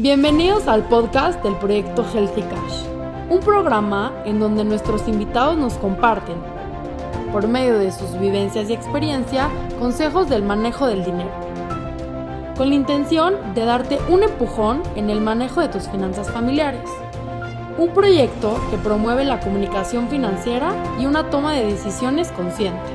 Bienvenidos al podcast del proyecto Healthy Cash, un programa en donde nuestros invitados nos comparten, por medio de sus vivencias y experiencia, consejos del manejo del dinero, con la intención de darte un empujón en el manejo de tus finanzas familiares. Un proyecto que promueve la comunicación financiera y una toma de decisiones consciente.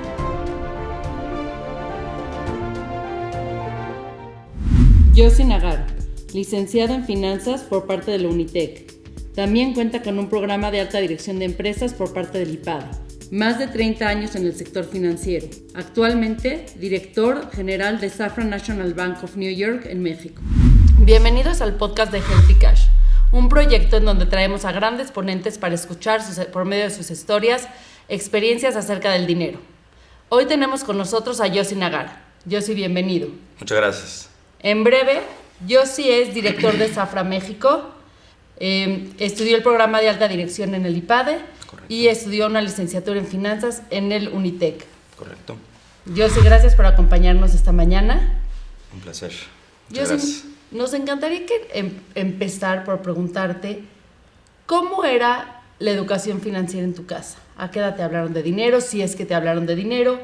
Yossi Nagar, licenciado en Finanzas por parte de la Unitec. También cuenta con un programa de alta dirección de empresas por parte del IPADE. Más de 30 años en el sector financiero. Actualmente, director general de Safran National Bank of New York en México. Bienvenidos al podcast de Healthy Cash, un proyecto en donde traemos a grandes ponentes para escuchar por medio de sus historias, experiencias acerca del dinero. Hoy tenemos con nosotros a Yossi Nagar. Yossi, bienvenido. Muchas gracias. En breve, Yossi es director de Safran México, estudió el programa de alta dirección en el IPADE. Correcto. Y estudió una licenciatura en finanzas en el Unitec. Correcto. Yossi, gracias por acompañarnos esta mañana. Un placer. Yossi, gracias. Nos encantaría empezar por preguntarte ¿cómo era la educación financiera en tu casa? ¿A qué edad te hablaron de dinero? Si es que te hablaron de dinero.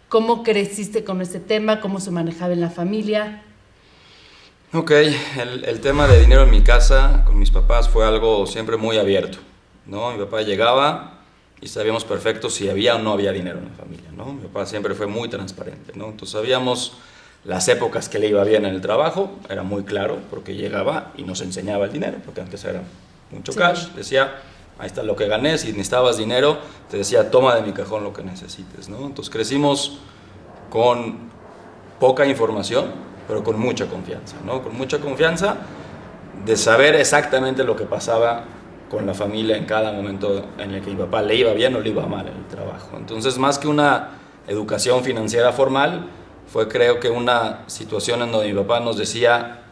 ¿Cómo creciste con este tema? ¿Cómo se manejaba en la familia? Ok, el tema de dinero en mi casa con mis papás fue algo siempre muy abierto, ¿no? Mi papá llegaba y sabíamos perfecto si había o no había dinero en la familia, ¿no? Mi papá siempre fue muy transparente, ¿no? Entonces sabíamos las épocas que le iba bien en el trabajo, era muy claro porque llegaba y nos enseñaba el dinero, porque antes era mucho cash, decía, ahí está lo que gané, si necesitabas dinero, te decía, toma de mi cajón lo que necesites, ¿no? Entonces crecimos con poca información, pero con mucha confianza, ¿no? Con mucha confianza de saber exactamente lo que pasaba con la familia en cada momento en el que mi papá le iba bien o le iba mal en el trabajo. Entonces, más que una educación financiera formal, fue creo que una situación en donde mi papá nos decía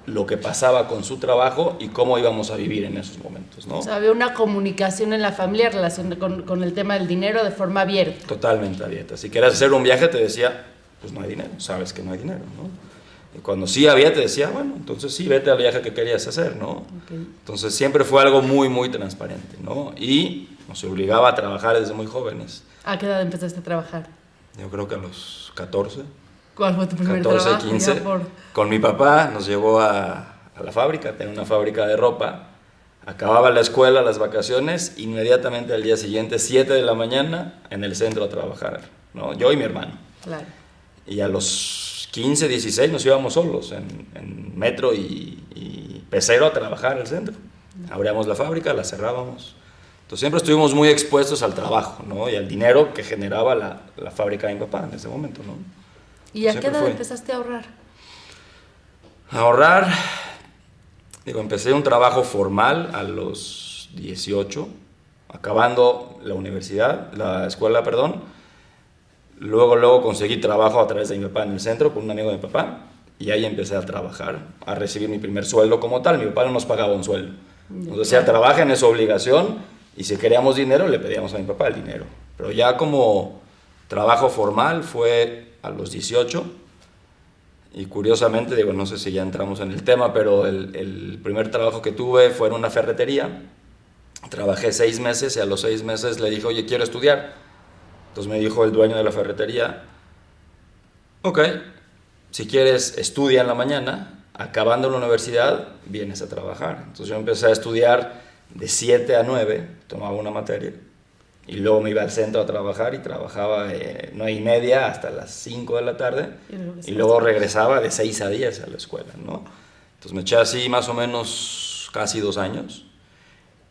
lo que pasaba con su trabajo y cómo íbamos a vivir en esos momentos, ¿no? O sea, había una comunicación en la familia relacionada con el tema del dinero de forma abierta. Totalmente abierta. Si querías hacer un viaje, te decía, pues no hay dinero, sabes que no hay dinero, ¿no? Y cuando sí había, te decía, bueno, entonces sí, vete al viaje que querías hacer, ¿no? Okay. Entonces siempre fue algo muy, muy transparente, ¿no? Y nos obligaba a trabajar desde muy jóvenes. ¿A qué edad empezaste a trabajar? Yo creo que a los 14. ¿Cuál fue tu primer 14, trabajo? 15. Con mi papá nos llevó a la fábrica, tenía una fábrica de ropa. Acababa la escuela, las vacaciones, inmediatamente al día siguiente, 7 de la mañana, en el centro a trabajar, ¿no? Yo y mi hermano. Claro. Y a los 15, 16 nos íbamos solos en metro y pecero a trabajar al centro. Abríamos la fábrica, la cerrábamos. Entonces siempre estuvimos muy expuestos al trabajo, ¿no? Y al dinero que generaba la fábrica de mi papá en ese momento, ¿no? ¿Y a qué edad empezaste a ahorrar? A ahorrar, empecé un trabajo formal a los 18, acabando la universidad, la escuela, perdón. Luego conseguí trabajo a través de mi papá en el centro con un amigo de mi papá y ahí empecé a trabajar, a recibir mi primer sueldo como tal. Mi papá no nos pagaba un sueldo. Nos decía, trabajen, es obligación, y si queríamos dinero le pedíamos a mi papá el dinero. Pero ya como trabajo formal fue a los 18 y curiosamente, no sé si ya entramos en el tema, pero el primer trabajo que tuve fue en una ferretería. Trabajé 6 meses y a los 6 meses le dije, oye, quiero estudiar. Entonces me dijo el dueño de la ferretería, ok, si quieres estudia en la mañana, acabando la universidad vienes a trabajar. Entonces yo empecé a estudiar de 7 a 9, tomaba una materia, y luego me iba al centro a trabajar y trabajaba de 9:30 hasta las 5 de la tarde, y luego regresaba de 6 a 10 a la escuela, ¿no? Entonces me eché así más o menos casi 2 años,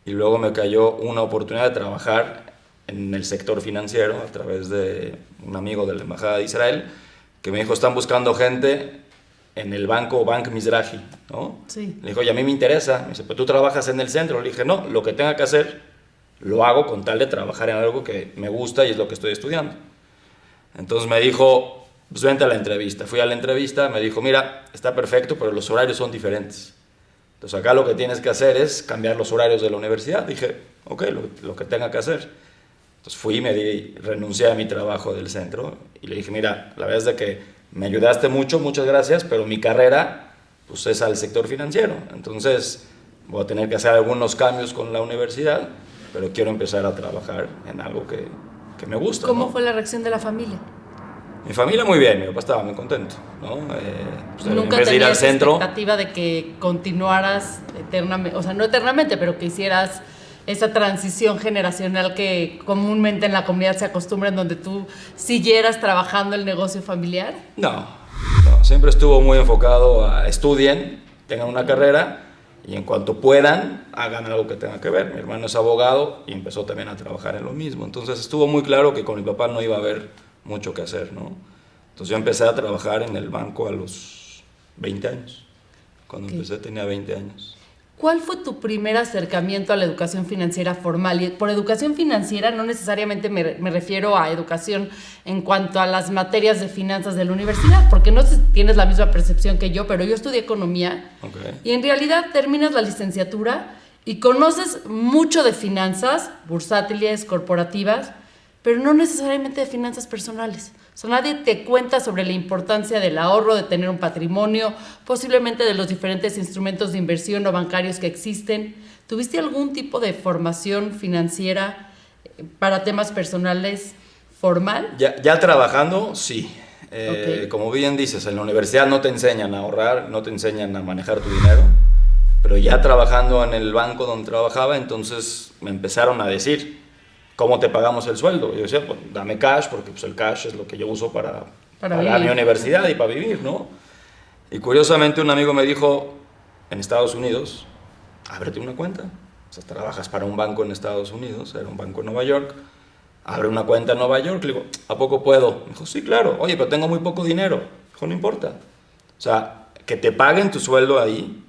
y luego me cayó una oportunidad de trabajar en el sector financiero a través de un amigo de la Embajada de Israel que me dijo, están buscando gente en el Bank Mizrahi, ¿no? Sí. Le dijo, oye, a mí me interesa. Me dice, pero tú trabajas en el centro. Le dije, no, lo que tenga que hacer lo hago con tal de trabajar en algo que me gusta y es lo que estoy estudiando. Entonces me dijo, pues vente a la entrevista. Fui a la entrevista, me dijo, mira, está perfecto, pero los horarios son diferentes. Entonces acá lo que tienes que hacer es cambiar los horarios de la universidad. Dije, ok, lo que tenga que hacer. Entonces fui, renuncié a mi trabajo del centro y le dije, mira, la verdad es de que me ayudaste mucho, muchas gracias, pero mi carrera pues es al sector financiero. Entonces voy a tener que hacer algunos cambios con la universidad, pero quiero empezar a trabajar en algo que me gusta. ¿Cómo ¿no? fue la reacción de la familia? Mi familia muy bien, mi papá estaba muy contento, ¿no? Pues, ¿Nunca en vez de ir al tenías centro, expectativa de que continuaras eternamente, o sea, no eternamente, pero que hicieras esa transición generacional que comúnmente en la comunidad se acostumbra, en donde tú siguieras trabajando el negocio familiar? no, siempre estuvo muy enfocado a estudien, tengan una carrera y en cuanto puedan, hagan algo que tenga que ver. Mi hermano es abogado y empezó también a trabajar en lo mismo, entonces estuvo muy claro que con mi papá no iba a haber mucho que hacer, ¿no? Entonces yo empecé a trabajar en el banco a los 20 años. Cuando empecé tenía 20 años. ¿Cuál fue tu primer acercamiento a la educación financiera formal? Y por educación financiera no necesariamente me refiero a educación en cuanto a las materias de finanzas de la universidad, porque no sé si tienes la misma percepción que yo, pero yo estudié economía. Okay. Y en realidad terminas la licenciatura y conoces mucho de finanzas, bursátiles, corporativas, pero no necesariamente de finanzas personales. O sea, nadie te cuenta sobre la importancia del ahorro, de tener un patrimonio, posiblemente de los diferentes instrumentos de inversión o bancarios que existen. ¿Tuviste algún tipo de formación financiera para temas personales formal? Ya trabajando, sí. Okay. Como bien dices, en la universidad no te enseñan a ahorrar, no te enseñan a manejar tu dinero, pero ya trabajando en el banco donde trabajaba, entonces me empezaron a decir, ¿cómo te pagamos el sueldo? Y yo decía, pues dame cash, porque pues, el cash es lo que yo uso para pagar mi universidad y para vivir, ¿no? Y curiosamente un amigo me dijo, en Estados Unidos, ábrete una cuenta. O sea, trabajas para un banco en Estados Unidos, era un banco en Nueva York, abre una cuenta en Nueva York. Le digo, ¿a poco puedo? Me dijo, sí, claro. Oye, pero tengo muy poco dinero. Dijo, no importa. O sea, que te paguen tu sueldo ahí,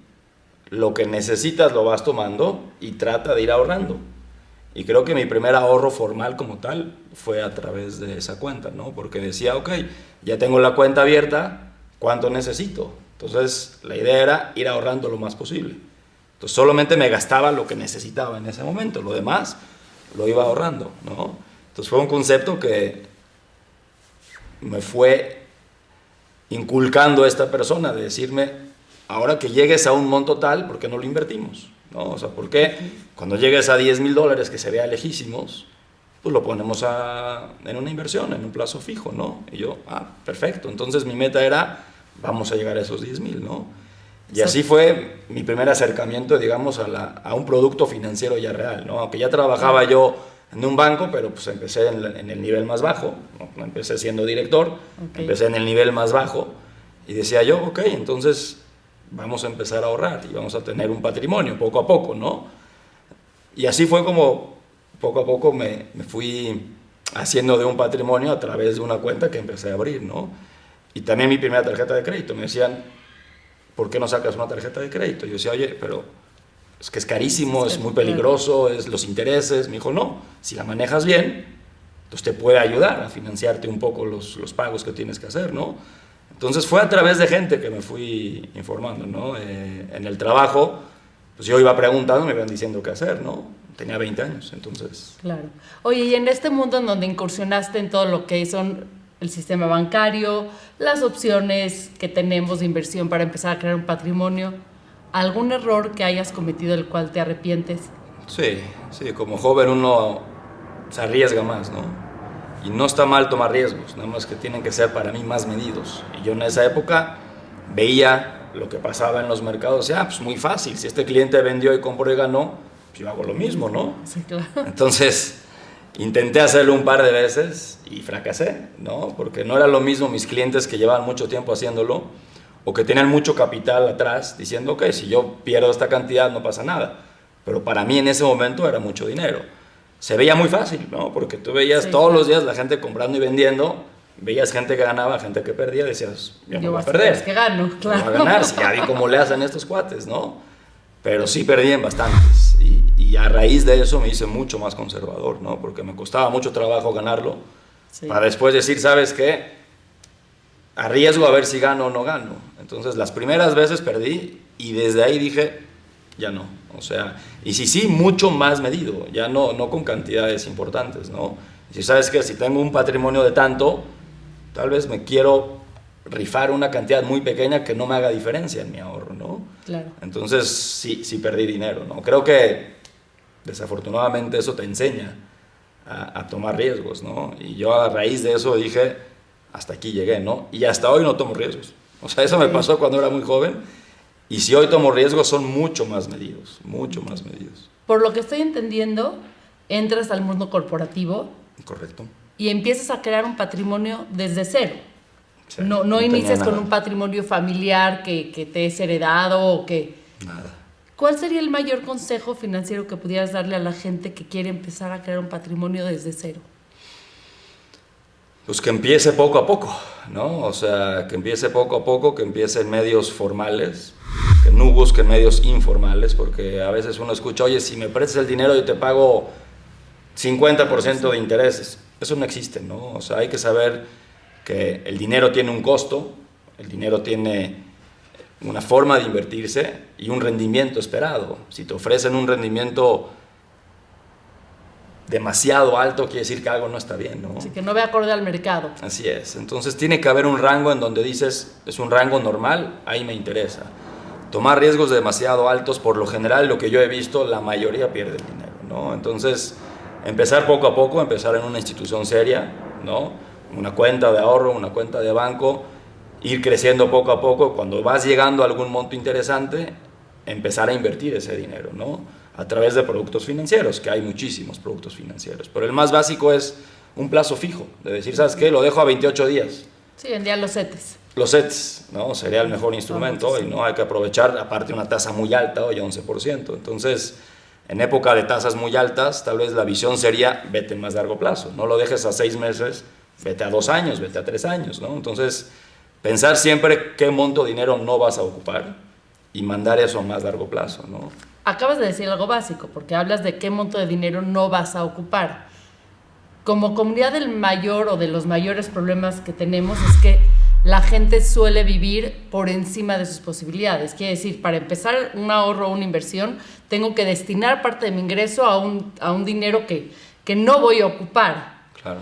lo que necesitas lo vas tomando y trata de ir ahorrando. Y creo que mi primer ahorro formal como tal fue a través de esa cuenta, ¿no? Porque decía, ok, ya tengo la cuenta abierta, ¿cuánto necesito? Entonces, la idea era ir ahorrando lo más posible. Entonces, solamente me gastaba lo que necesitaba en ese momento, lo demás lo iba ahorrando, ¿no? Entonces, fue un concepto que me fue inculcando esta persona, de decirme, ahora que llegues a un monto tal, ¿por qué no lo invertimos? ¿No? O sea, ¿por qué cuando llegues a $10,000 que se vea lejísimos, pues lo ponemos en una inversión, en un plazo fijo, ¿no? Y yo, perfecto. Entonces mi meta era, vamos a llegar a esos 10,000, ¿no? Y así fue mi primer acercamiento, digamos, a un producto financiero ya real, ¿no? Aunque ya trabajaba yo en un banco, pero pues empecé en el nivel más bajo, ¿no? Empecé siendo director, empecé en el nivel más bajo y decía yo, ok, entonces vamos a empezar a ahorrar y vamos a tener un patrimonio poco a poco, ¿no? Y así fue como poco a poco me fui haciendo de un patrimonio a través de una cuenta que empecé a abrir, ¿no? Y también mi primera tarjeta de crédito, me decían, ¿por qué no sacas una tarjeta de crédito? Yo decía, oye, pero es que es carísimo, es muy peligroso, es los intereses. Me dijo, no, si la manejas bien, entonces te puede ayudar a financiarte un poco los pagos que tienes que hacer, ¿no? Entonces fue a través de gente que me fui informando, ¿no? En el trabajo, pues yo iba preguntando, me iban diciendo qué hacer, ¿no? Tenía 20 años, entonces... Claro. Oye, y en este mundo en donde incursionaste en todo lo que son el sistema bancario, las opciones que tenemos de inversión para empezar a crear un patrimonio, ¿algún error que hayas cometido del cual te arrepientes? Sí, como joven uno se arriesga más, ¿no? Y no está mal tomar riesgos, nada más que tienen que ser para mí más medidos. Y yo en esa época veía lo que pasaba en los mercados, y pues muy fácil, si este cliente vendió y compró y ganó, pues yo hago lo mismo, ¿no? Sí, claro. Entonces intenté hacerlo un par de veces y fracasé, ¿no? Porque no era lo mismo mis clientes que llevaban mucho tiempo haciéndolo o que tenían mucho capital atrás diciendo, ok, si yo pierdo esta cantidad no pasa nada. Pero para mí en ese momento era mucho dinero. Se veía muy fácil, ¿no? Porque tú veías todos los días la gente comprando y vendiendo, veías gente que ganaba, gente que perdía, decías, yo no voy a perder. Es que gano, claro. No voy a ganar, si ya vi cómo le hacen estos cuates, ¿no? Pero sí perdían bastantes. Y a raíz de eso me hice mucho más conservador, ¿no? Porque me costaba mucho trabajo ganarlo, para después decir, ¿sabes qué? Arriesgo a ver si gano o no gano. Entonces las primeras veces perdí y desde ahí dije, ya no. O sea, y sí, mucho más medido, ya no con cantidades importantes, ¿no? Si sabes que si tengo un patrimonio de tanto, tal vez me quiero rifar una cantidad muy pequeña que no me haga diferencia en mi ahorro, Claro. Entonces sí perdí dinero, ¿no? Creo que desafortunadamente eso te enseña a tomar riesgos, ¿no? Y yo a raíz de eso dije, hasta aquí llegué, ¿no? Y hasta hoy no tomo riesgos. O sea, eso me pasó cuando era muy joven. Y si hoy tomo riesgos, son mucho más medidos, mucho más medidos. Por lo que estoy entendiendo, entras al mundo corporativo. Correcto. Y empiezas a crear un patrimonio desde cero. Sí, No inicias con nada. un patrimonio familiar que te es heredado o que... Nada. ¿Cuál sería el mayor consejo financiero que pudieras darle a la gente que quiere empezar a crear un patrimonio desde cero? Pues que empiece poco a poco, ¿no? O sea, que empiece poco a poco, que empiece en medios formales, que no busque medios informales, porque a veces uno escucha, oye, si me prestas el dinero yo te pago 50% de intereses. Eso no existe, ¿no? O sea, hay que saber que el dinero tiene un costo, el dinero tiene una forma de invertirse y un rendimiento esperado. Si te ofrecen un rendimiento demasiado alto, quiere decir que algo no está bien, ¿no? Así que no ve acorde al mercado. Así es. Entonces tiene que haber un rango en donde dices, es un rango normal, ahí me interesa. Tomar riesgos demasiado altos, por lo general, lo que yo he visto, la mayoría pierde el dinero, ¿no? Entonces, empezar poco a poco, empezar en una institución seria, ¿no? Una cuenta de ahorro, una cuenta de banco, ir creciendo poco a poco. Cuando vas llegando a algún monto interesante, empezar a invertir ese dinero, ¿no? A través de productos financieros, que hay muchísimos productos financieros. Pero el más básico es un plazo fijo, de decir, ¿sabes qué? Lo dejo a 28 días. Sí, vendían los CETES. Los CETES, ¿no? Sería el mejor instrumento hoy, ¿no? Hay que aprovechar, aparte una tasa muy alta, hoy 11%. Entonces, en época de tasas muy altas, tal vez la visión sería, vete más largo plazo. No lo dejes a 6 meses, vete a 2 años, vete a 3 años, ¿no? Entonces, pensar siempre qué monto de dinero no vas a ocupar y mandar eso a más largo plazo, ¿no? Acabas de decir algo básico, porque hablas de qué monto de dinero no vas a ocupar. Como comunidad del mayor o de los mayores problemas que tenemos es que la gente suele vivir por encima de sus posibilidades. Quiere decir, para empezar un ahorro o una inversión, tengo que destinar parte de mi ingreso a un dinero que no voy a ocupar. Claro.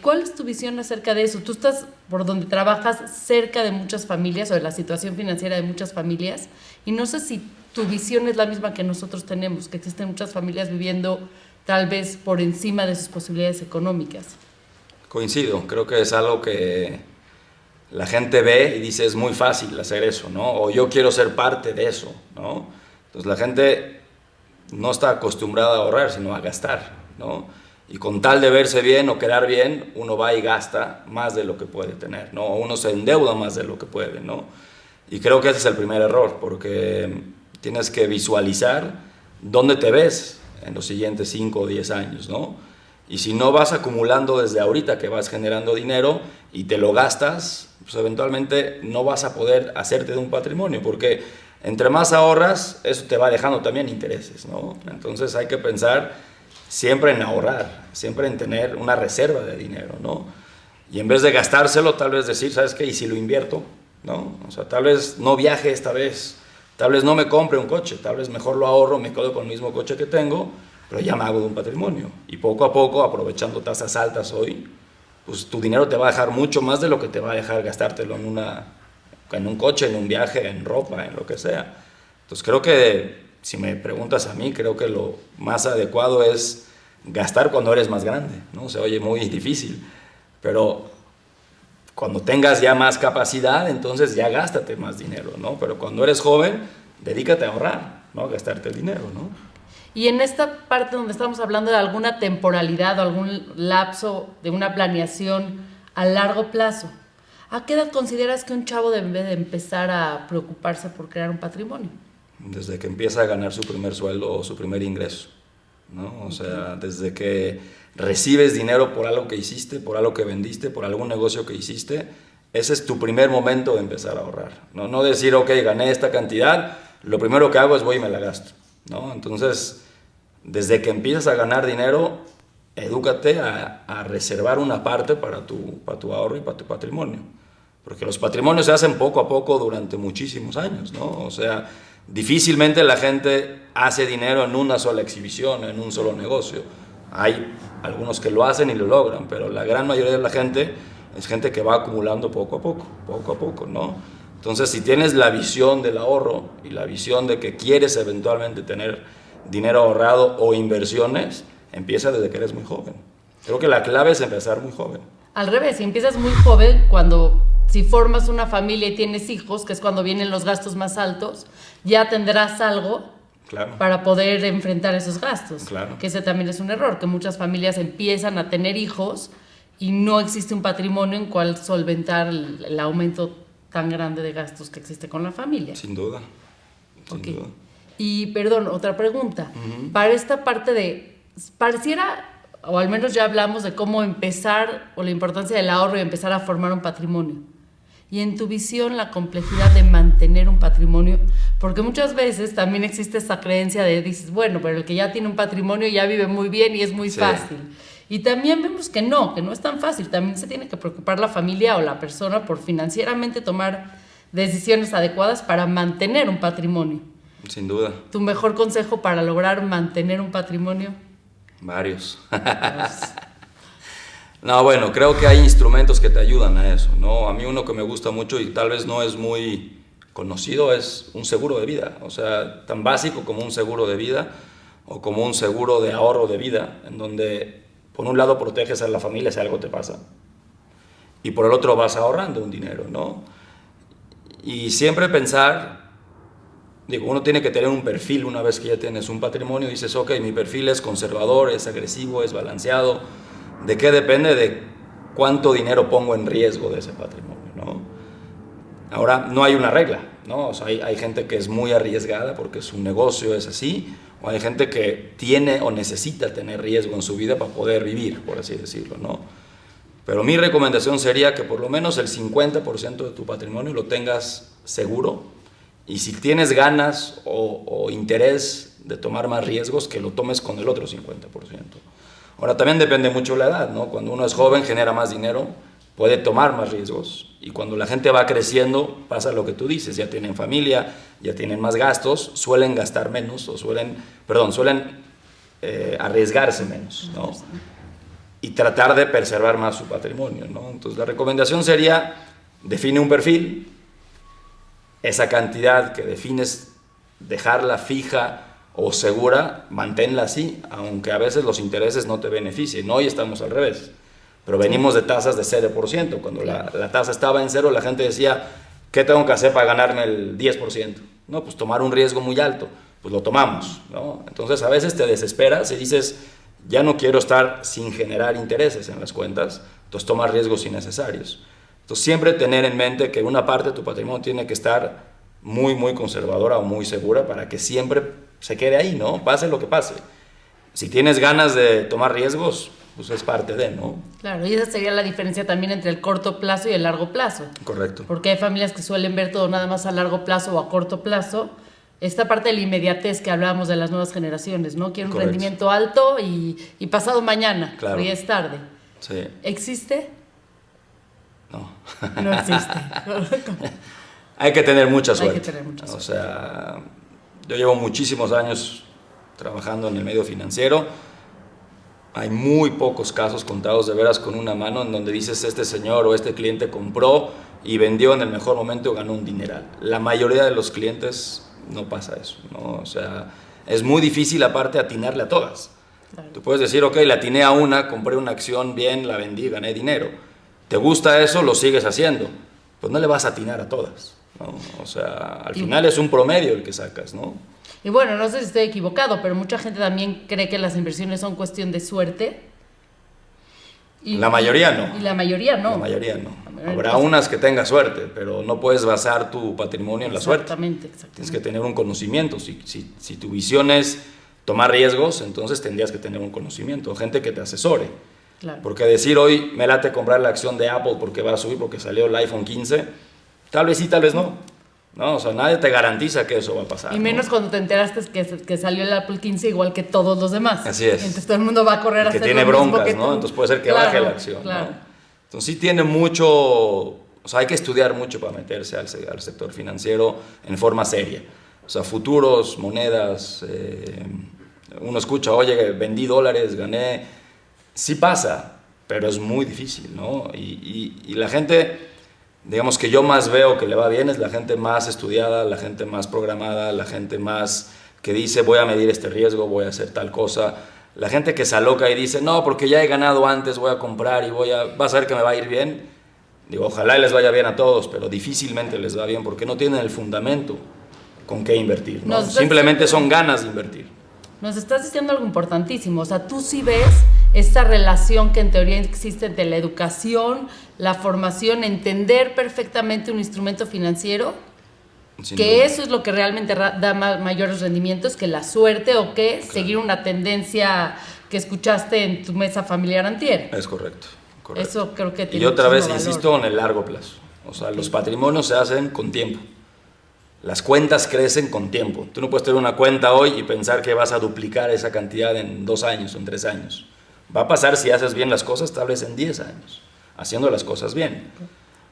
¿Cuál es tu visión acerca de eso? Tú estás por donde trabajas cerca de muchas familias o de la situación financiera de muchas familias y no sé si tu visión es la misma que nosotros tenemos, que existen muchas familias viviendo tal vez por encima de sus posibilidades económicas. Coincido, creo que es algo que la gente ve y dice es muy fácil hacer eso, ¿no? O yo quiero ser parte de eso, ¿no? Entonces la gente no está acostumbrada a ahorrar, sino a gastar, ¿no? Y con tal de verse bien o quedar bien, uno va y gasta más de lo que puede tener, ¿no? O uno se endeuda más de lo que puede, ¿no? Y creo que ese es el primer error, porque tienes que visualizar dónde te ves en los siguientes 5 o 10 años, ¿no? Y si no vas acumulando desde ahorita que vas generando dinero y te lo gastas, pues eventualmente no vas a poder hacerte de un patrimonio, porque entre más ahorras, eso te va dejando también intereses, ¿no? Entonces hay que pensar siempre en ahorrar, siempre en tener una reserva de dinero, ¿no? Y en vez de gastárselo, tal vez decir, ¿sabes qué? ¿Y si lo invierto? ¿No? O sea, tal vez no viaje esta vez, tal vez no me compre un coche, tal vez mejor lo ahorro, me quedo con el mismo coche que tengo, pero ya me hago de un patrimonio. Y poco a poco, aprovechando tasas altas hoy, pues tu dinero te va a dejar mucho más de lo que te va a dejar gastártelo en un coche, en un viaje, en ropa, en lo que sea. Entonces creo que, si me preguntas a mí, creo que lo más adecuado es gastar cuando eres más grande, ¿no? Se oye muy difícil, pero cuando tengas ya más capacidad, entonces ya gástate más dinero, ¿no? Pero cuando eres joven, dedícate a ahorrar, ¿no? A gastarte el dinero, ¿no? Y en esta parte donde estamos hablando de alguna temporalidad o algún lapso de una planeación a largo plazo, ¿a qué edad consideras que un chavo debe de empezar a preocuparse por crear un patrimonio? Desde que empieza a ganar su primer sueldo o su primer ingreso, ¿no? O sea, desde que recibes dinero por algo que hiciste, por algo que vendiste, por algún negocio que hiciste, ese es tu primer momento de empezar a ahorrar, ¿no? No decir, ok, gané esta cantidad, lo primero que hago es voy y me la gasto, ¿no? Entonces, desde que empiezas a ganar dinero, edúcate a reservar una parte para tu ahorro y para tu patrimonio, porque los patrimonios se hacen poco a poco durante muchísimos años, ¿no? O sea, difícilmente la gente hace dinero en una sola exhibición, en un solo negocio. Hay algunos que lo hacen y lo logran, pero la gran mayoría de la gente es gente que va acumulando poco a poco, ¿no? Entonces, si tienes la visión del ahorro y la visión de que quieres eventualmente tener dinero ahorrado o inversiones, empieza desde que eres muy joven. Creo que la clave es empezar muy joven. Al revés, si empiezas muy joven, si formas una familia y tienes hijos, que es cuando vienen los gastos más altos, ya tendrás algo para poder enfrentar esos gastos. Claro. Que ese también es un error, que muchas familias empiezan a tener hijos y no existe un patrimonio en cual solventar el aumento tan grande de gastos que existe con la familia. Sin duda. Sin duda. Y, perdón, otra pregunta. Para esta parte pareciera, o al menos ya hablamos de cómo empezar, o la importancia del ahorro y empezar a formar un patrimonio. Y en tu visión, la complejidad de mantener un patrimonio, porque muchas veces también existe esa creencia dices, bueno, pero el que ya tiene un patrimonio ya vive muy bien y es muy fácil. Y también vemos que no es tan fácil. También se tiene que preocupar la familia o la persona por financieramente tomar decisiones adecuadas para mantener un patrimonio. Sin duda. ¿Tu mejor consejo para lograr mantener un patrimonio? Varios. No, bueno, creo que hay instrumentos que te ayudan a eso, ¿no? A mí uno que me gusta mucho y tal vez no es muy conocido es un seguro de vida. O sea, tan básico como un seguro de vida o como un seguro de ahorro de vida, en donde por un lado proteges a la familia si algo te pasa y por el otro vas ahorrando un dinero, ¿no? Y siempre pensar, uno tiene que tener un perfil una vez que ya tienes un patrimonio. Dices, ok, mi perfil es conservador, es agresivo, es balanceado. ¿De qué depende? De cuánto dinero pongo en riesgo de ese patrimonio, ¿no? Ahora, no hay una regla, ¿no? O sea, hay gente que es muy arriesgada porque su negocio es así, o hay gente que tiene o necesita tener riesgo en su vida para poder vivir, por así decirlo, ¿no? Pero mi recomendación sería que por lo menos el 50% de tu patrimonio lo tengas seguro, y si tienes ganas o interés de tomar más riesgos, que lo tomes con el otro 50%. Ahora, también depende mucho la edad, ¿no? Cuando uno es joven, genera más dinero, puede tomar más riesgos. Y cuando la gente va creciendo, pasa lo que tú dices, ya tienen familia, ya tienen más gastos, suelen gastar menos, suelen arriesgarse menos, ¿no? Y tratar de preservar más su patrimonio, ¿no? Entonces, la recomendación sería, define un perfil, esa cantidad que defines, dejarla fija o segura, manténla así, aunque a veces los intereses no te beneficien. Hoy estamos al revés, pero venimos de tasas de 0%. Cuando la tasa estaba en cero, la gente decía, ¿qué tengo que hacer para ganarme el 10%? No, pues tomar un riesgo muy alto, pues lo tomamos, ¿no? Entonces a veces te desesperas y dices, ya no quiero estar sin generar intereses en las cuentas, entonces tomas riesgos innecesarios. Entonces siempre tener en mente que una parte de tu patrimonio tiene que estar muy, muy conservadora o muy segura para que siempre se quede ahí, ¿no? Pase lo que pase. Si tienes ganas de tomar riesgos, pues es parte de, ¿no? Claro, y esa sería la diferencia también entre el corto plazo y el largo plazo. Correcto. Porque hay familias que suelen ver todo nada más a largo plazo o a corto plazo. Esta parte de la inmediatez que hablábamos de las nuevas generaciones, ¿no? Quiero un rendimiento alto y pasado mañana, pero ya es tarde. Sí. ¿Existe? No. No existe. Hay que tener mucha suerte. Hay que tener mucha suerte. O sea, yo llevo muchísimos años trabajando en el medio financiero. Hay muy pocos casos contados de veras con una mano en donde dices, este señor o este cliente compró y vendió en el mejor momento y ganó un dineral. La mayoría de los clientes no pasa eso, ¿no? O sea, es muy difícil aparte atinarle a todas. Claro. Tú puedes decir, ok, la atiné a una, compré una acción bien, la vendí, gané dinero. ¿Te gusta eso? Lo sigues haciendo. Pues no le vas a atinar a todas, ¿no? O sea, al final es un promedio el que sacas, ¿no? Y bueno, no sé si estoy equivocado, pero mucha gente también cree que las inversiones son cuestión de suerte. La mayoría no. Y la mayoría no. La mayoría no. Habrá unas que tengas suerte, pero no puedes basar tu patrimonio en la suerte. Exactamente. Tienes que tener un conocimiento. Si tu visión es tomar riesgos, entonces tendrías que tener un conocimiento, gente que te asesore. Claro. Porque decir hoy me late comprar la acción de Apple porque va a subir, porque salió el iPhone 15, tal vez sí, tal vez no. No, o sea, nadie te garantiza que eso va a pasar. Y menos, ¿no?, cuando te enteraste que salió el Apple 15 igual que todos los demás. Así es. Entonces todo el mundo va a correr a hacer que tiene lo mismo broncas, que ¿no? tú. Entonces puede ser que baje la acción, claro, ¿no? Entonces sí tiene mucho, o sea, hay que estudiar mucho para meterse al sector financiero en forma seria. O sea, futuros, monedas, uno escucha, oye, vendí dólares, gané. Sí pasa, pero es muy difícil, ¿no? Y la gente digamos que yo más veo que le va bien es la gente más estudiada, la gente más programada, la gente más que dice voy a medir este riesgo, voy a hacer tal cosa. La gente que se aloca y dice no, porque ya he ganado antes, voy a comprar y vas a ver que me va a ir bien. Digo, ojalá les vaya bien a todos, pero difícilmente les va bien porque no tienen el fundamento con qué invertir, ¿no? Simplemente son ganas de invertir. Nos estás diciendo algo importantísimo, o sea, tú sí ves esta relación que en teoría existe entre la educación, la formación, entender perfectamente un instrumento financiero, Sin que duda. eso es lo que realmente da mayores rendimientos que la suerte o que seguir una tendencia que escuchaste en tu mesa familiar antier. Es correcto. Eso creo que tiene Y otra vez muchísimo valor. insisto en el largo plazo. O sea, los patrimonios se hacen con tiempo. Las cuentas crecen con tiempo. Tú no puedes tener una cuenta hoy y pensar que vas a duplicar esa cantidad en 2 años o en 3 años. Va a pasar si haces bien las cosas, tal vez en 10 años, haciendo las cosas bien.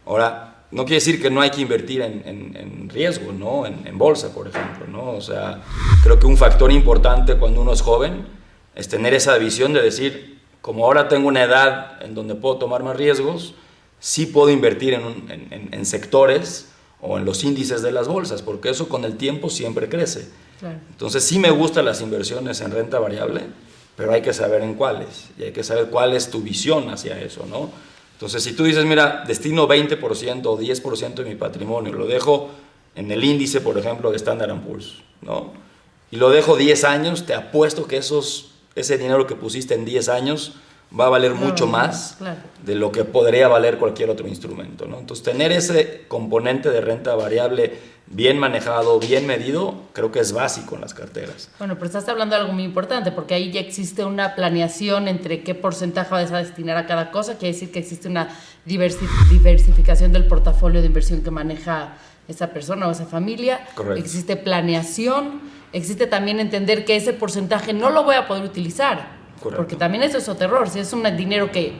Ahora, no quiere decir que no hay que invertir en riesgo, ¿no? En bolsa, por ejemplo, ¿no? O sea, creo que un factor importante cuando uno es joven es tener esa visión de decir, como ahora tengo una edad en donde puedo tomar más riesgos, sí puedo invertir en sectores o en los índices de las bolsas, porque eso con el tiempo siempre crece. Claro. Entonces sí me gustan las inversiones en renta variable, pero hay que saber en cuáles, y hay que saber cuál es tu visión hacia eso, ¿no? Entonces si tú dices, mira, destino 20% o 10% de mi patrimonio, lo dejo en el índice, por ejemplo, de Standard & Poor's, ¿no? Y lo dejo 10 años, te apuesto que ese dinero que pusiste en 10 años va a valer mucho más de lo que podría valer cualquier otro instrumento, ¿no? Entonces, tener ese componente de renta variable bien manejado, bien medido, creo que es básico en las carteras. Bueno, pero estás hablando de algo muy importante, porque ahí ya existe una planeación entre qué porcentaje vas a destinar a cada cosa, quiere decir que existe una diversificación del portafolio de inversión que maneja esa persona o esa familia. Correcto. Existe planeación, existe también entender que ese porcentaje no lo voy a poder utilizar. Correcto. Porque también eso es otro error. Si es un dinero que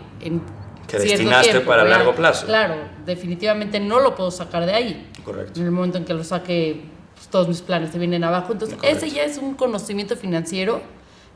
destinaste tiempo, para largo plazo. Claro, definitivamente no lo puedo sacar de ahí. Correcto. En el momento en que lo saque, pues, todos mis planes se vienen abajo. Entonces, Correcto. ese ya es un conocimiento financiero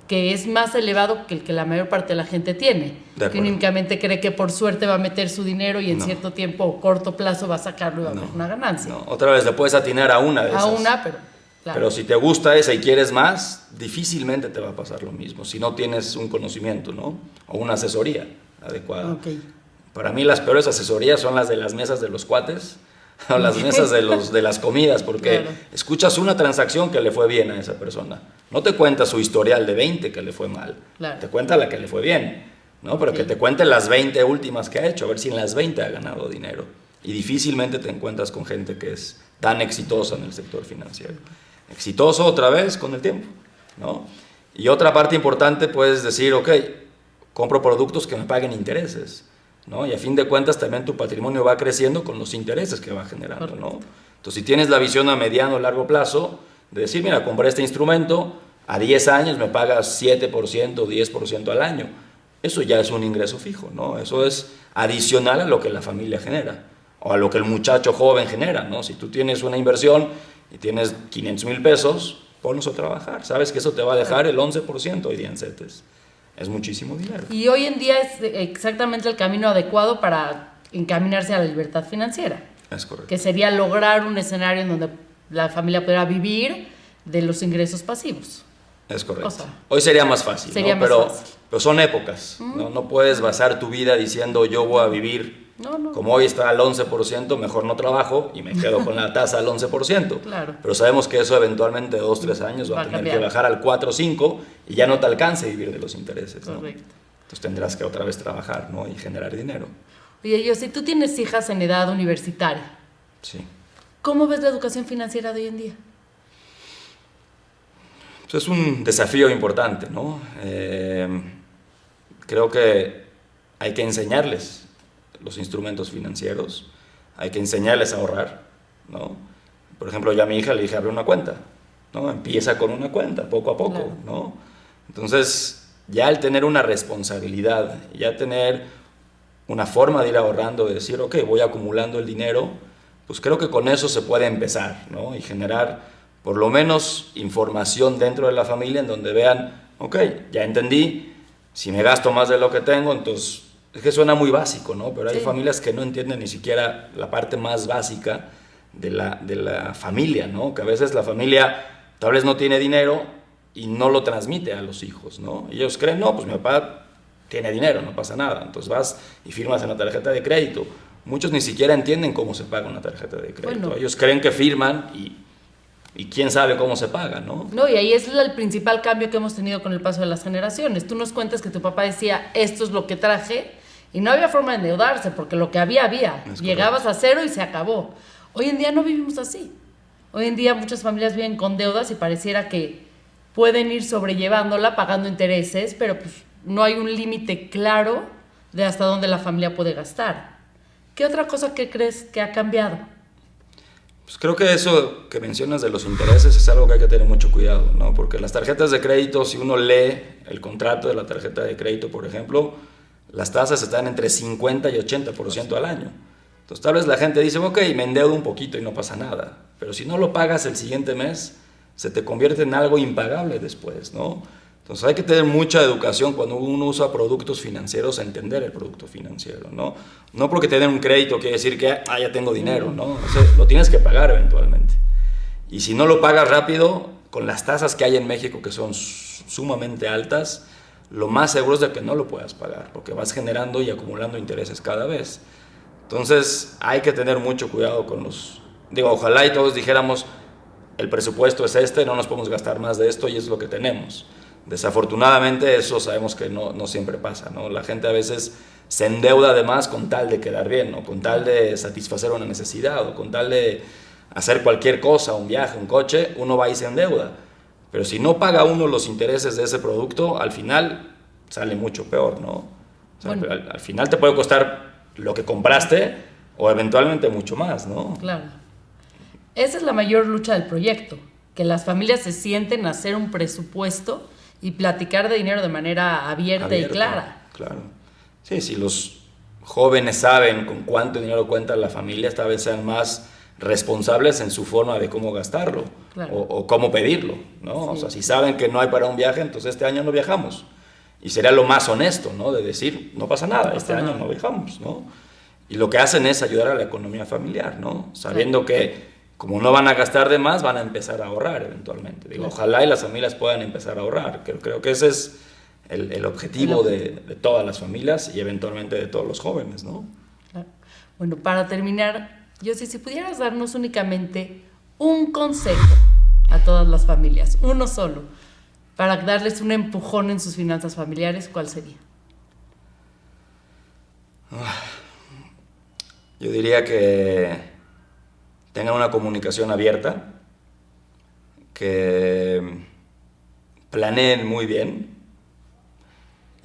que es más elevado que el que la mayor parte de la gente tiene. Que únicamente cree que por suerte va a meter su dinero y en cierto tiempo o corto plazo va a sacarlo y va a haber una ganancia. No, otra vez le puedes atinar a una de esas. A una, pero... Claro. Pero si te gusta esa y quieres más, difícilmente te va a pasar lo mismo, si no tienes un conocimiento, ¿no? O una asesoría adecuada. Okay. Para mí las peores asesorías son las de las mesas de los cuates o las mesas de las comidas, porque escuchas una transacción que le fue bien a esa persona. No te cuenta su historial de 20 que le fue mal, te cuenta la que le fue bien, ¿no? Pero que te cuente las 20 últimas que ha hecho, a ver si en las 20 ha ganado dinero. Y difícilmente te encuentras con gente que es tan exitosa en el sector financiero. Exitoso otra vez con el tiempo, ¿no? Y otra parte importante puedes decir, ok, compro productos que me paguen intereses, ¿no? Y a fin de cuentas también tu patrimonio va creciendo con los intereses que va generando, ¿no? Entonces si tienes la visión a mediano o largo plazo de decir, mira, compré este instrumento, a 10 años me pagas 7% o 10% al año, eso ya es un ingreso fijo, ¿no? Eso es adicional a lo que la familia genera o a lo que el muchacho joven genera, ¿no? Si tú tienes una inversión y tienes 500,000 pesos, ponlos a trabajar. Sabes que eso te va a dejar el 11% hoy día en CETES. Es muchísimo dinero. Y hoy en día es exactamente el camino adecuado para encaminarse a la libertad financiera. Es correcto. Que sería lograr un escenario en donde la familia pudiera vivir de los ingresos pasivos. Es correcto. O sea, hoy sería más fácil, sería ¿no? más Pero fácil. son épocas, ¿no? No puedes basar tu vida diciendo yo voy a vivir. No. Como hoy está al 11%, mejor no trabajo y me quedo con la tasa al 11%. Claro. Pero sabemos que eso eventualmente de 2 o 3 años va a tener que bajar al 4 o 5 y ya no te alcance vivir de los intereses, ¿no? Correcto. Entonces tendrás que otra vez trabajar, ¿no? Y generar dinero. Oye, yo, si tú tienes hijas en edad universitaria, Sí. ¿cómo ves la educación financiera de hoy en día? Pues es un desafío importante, ¿no? Creo que hay que enseñarles los instrumentos financieros, hay que enseñarles a ahorrar, ¿no? Por ejemplo, yo a mi hija le dije, abre una cuenta, ¿no? Empieza con una cuenta, poco a poco, Claro. ¿no? Entonces, ya el tener una responsabilidad, ya tener una forma de ir ahorrando, de decir, ok, voy acumulando el dinero, pues creo que con eso se puede empezar, ¿no? Y generar por lo menos información dentro de la familia en donde vean, ok, ya entendí, si me gasto más de lo que tengo, entonces Es que suena muy básico, ¿no? Pero hay Sí. familias que no entienden ni siquiera la parte más básica de la familia, ¿no? Que a veces la familia tal vez no tiene dinero y no lo transmite a los hijos, ¿no? Ellos creen, no, pues mi papá tiene dinero, no pasa nada. Entonces vas y firmas en la tarjeta de crédito. Muchos ni siquiera entienden cómo se paga una tarjeta de crédito. Bueno. Ellos creen que firman y quién sabe cómo se paga, ¿no? No, y ahí es el principal cambio que hemos tenido con el paso de las generaciones. Tú nos cuentas que tu papá decía, esto es lo que traje, y no había forma de endeudarse, porque lo que había. Es Llegabas a cero y se acabó. Hoy en día no vivimos así. Hoy en día muchas familias viven con deudas y pareciera que pueden ir sobrellevándola pagando intereses, pero pues no hay un límite claro de hasta dónde la familia puede gastar. ¿Qué otra cosa que crees que ha cambiado? Pues creo que eso que mencionas de los intereses es algo que hay que tener mucho cuidado, ¿no? Porque las tarjetas de crédito, si uno lee el contrato de la tarjeta de crédito, por ejemplo, las tasas están entre 50 y 80% al año. Entonces tal vez la gente dice, ok, me endeudo un poquito y no pasa nada. Pero si no lo pagas el siguiente mes, se te convierte en algo impagable después, ¿no? Entonces hay que tener mucha educación cuando uno usa productos financieros, a entender el producto financiero, ¿no? No porque tener un crédito quiere decir que ya tengo dinero, ¿no? O sea, lo tienes que pagar eventualmente. Y si no lo pagas rápido, con las tasas que hay en México que son sumamente altas, lo más seguro es de que no lo puedas pagar, porque vas generando y acumulando intereses cada vez. Entonces hay que tener mucho cuidado con los... Digo, ojalá y todos dijéramos, el presupuesto es este, no nos podemos gastar más de esto y es lo que tenemos. Desafortunadamente eso sabemos que no siempre pasa, ¿no? La gente a veces se endeuda además con tal de quedar bien, ¿no? Con tal de satisfacer una necesidad o con tal de hacer cualquier cosa, un viaje, un coche, uno va y se endeuda. Pero si no paga uno los intereses de ese producto, al final sale mucho peor, ¿no? O sea, Bueno. al final te puede costar lo que compraste o eventualmente mucho más, ¿no? Claro. Esa es la mayor lucha del proyecto, que las familias se sienten a hacer un presupuesto y platicar de dinero de manera abierta y clara. Claro. Sí, si los jóvenes saben con cuánto dinero cuenta la familia, esta vez sean más responsables en su forma de cómo gastarlo, Claro. o cómo pedirlo, ¿no? Sí. O sea, si saben que no hay para un viaje, entonces este año no viajamos. Y sería lo más honesto, ¿no? De decir, no pasa nada, este año no viajamos, ¿no? Y lo que hacen es ayudar a la economía familiar, ¿no? Sabiendo que como no van a gastar de más, van a empezar a ahorrar eventualmente. Digo, ojalá y las familias puedan empezar a ahorrar. Creo que ese es el objetivo de todas las familias y eventualmente de todos los jóvenes, ¿no? Claro. Bueno, para terminar, Yossi, si pudieras darnos únicamente un consejo a todas las familias, uno solo, para darles un empujón en sus finanzas familiares, ¿cuál sería? Yo diría que tengan una comunicación abierta, que planeen muy bien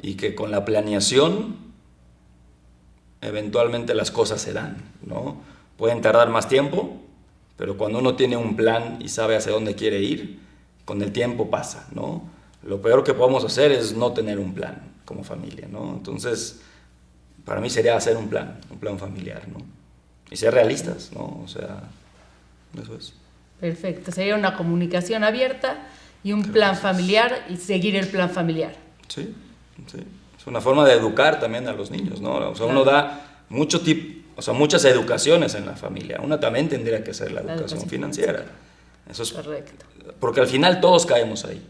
y que con la planeación eventualmente las cosas se dan, ¿no? Pueden tardar más tiempo, pero cuando uno tiene un plan y sabe hacia dónde quiere ir, con el tiempo pasa, ¿no? Lo peor que podemos hacer es no tener un plan como familia, ¿no? Entonces, para mí sería hacer un plan familiar, ¿no? Y ser realistas, ¿no? O sea, eso es. Perfecto, sería una comunicación abierta y un plan familiar y seguir el plan familiar. Sí, sí. Es una forma de educar también a los niños, ¿no? O sea, Claro. uno da muchas educaciones en la familia. Una también tendría que ser la educación financiera. Eso es Correcto. porque al final todos caemos ahí.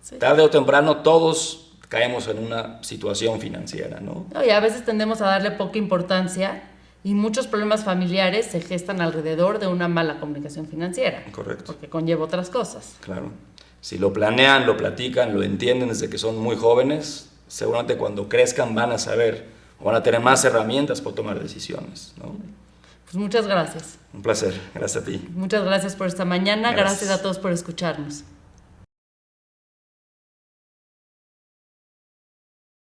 Sí. Tarde o temprano todos caemos en una situación financiera, ¿no? No, y a veces tendemos a darle poca importancia y muchos problemas familiares se gestan alrededor de una mala comunicación financiera. Correcto. Porque conlleva otras cosas. Claro. Si lo planean, lo platican, lo entienden desde que son muy jóvenes, seguramente cuando crezcan van a saber o van a tener más herramientas para tomar decisiones, ¿no? Pues muchas gracias. Un placer. Gracias a ti. Muchas gracias por esta mañana. Gracias. Gracias a todos por escucharnos.